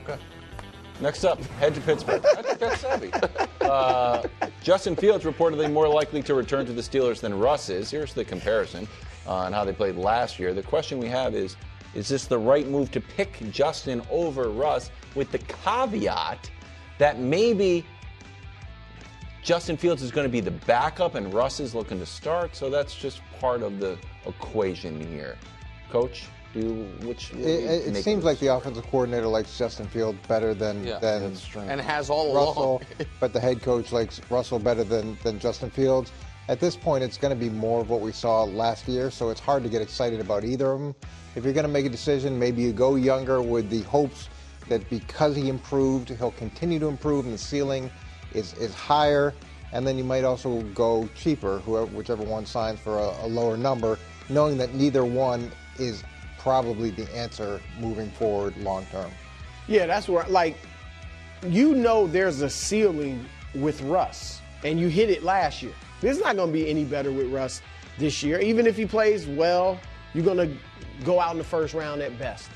Okay. Next up, head to Pittsburgh. That's savvy. Justin Fields reportedly more likely to return to the Steelers than Russ is. Here's the comparison on how they played last year. The question we have is this the right move to pick Justin over Russ, with the caveat that maybe Justin Fields is going to be the backup and Russ is looking to start, so that's just part of the equation here. Coach, it seems like the offensive coordinator likes Justin Fields better than and has all Russell, along. but the head coach likes Russell better than Justin Fields. At this point, it's going to be more of what we saw last year, so it's hard to get excited about either of them. If you're going to make a decision, maybe you go younger with the hopes that because he improved, he'll continue to improve and the ceiling is higher, and then you might also go cheaper, whichever one signs for a lower number, knowing that neither one is probably the answer moving forward long term. Yeah, that's where, there's a ceiling with Russ, and you hit it last year. It's not going to be any better with Russ this year. Even if he plays well, you're going to go out in the first round at best.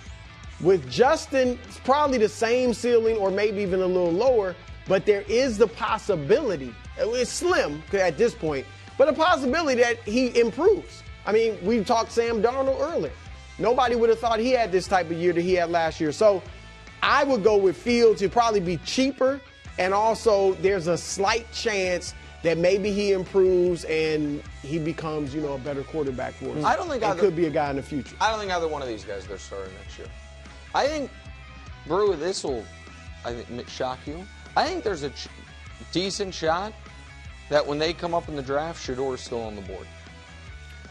With Justin, it's probably the same ceiling or maybe even a little lower, but there is the possibility, it's slim at this point, but a possibility that he improves. I mean, we talked Sam Darnold earlier. Nobody would have thought he had this type of year that he had last year. So I would go with Fields. He'd probably be cheaper, and also there's a slight chance that maybe he improves and he becomes, a better quarterback for us. I don't think could be a guy in the future. I don't think either one of these guys they're starting next year. I think, Brew, this will, shock you. I think there's a decent shot that when they come up in the draft, Shedor's still on the board.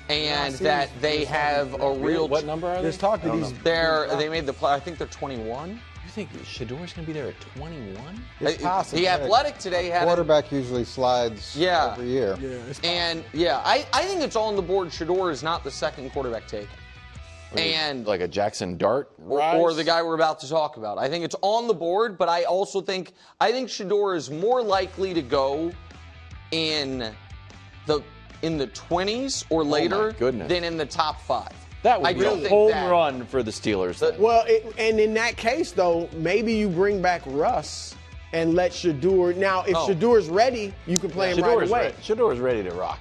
And that they have a real. What number are they? There's talk that he's. They made the play. I think they're 21. You think Shedor's going to be there at 21? It's possible. The Athletic today had quarterback usually slides every year. Yeah, it's and I think it's all on the board. Shedor is not the second quarterback taken. And like a Jackson Dart or the guy we're about to talk about. I think it's on the board, but I also think Shedor is more likely to go in the 20s or later than in the top 5. That would be a home run for the Steelers. Well, and in that case, though, maybe you bring back Russ and let Shedor. Now, if Shedor's ready, you can play him right away. Shedor's ready to rock.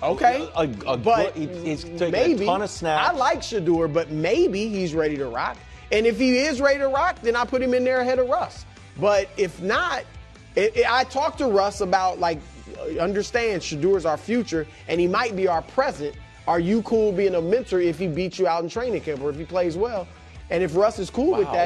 Okay, but he's taking maybe a ton of snaps. I like Shedor, but maybe he's ready to rock. And if he is ready to rock, then I put him in there ahead of Russ. But if not, I talked to Russ about, understand Shedor's our future, and he might be our present. Are you cool being a mentor if he beats you out in training camp or if he plays well? And if Russ is cool with that,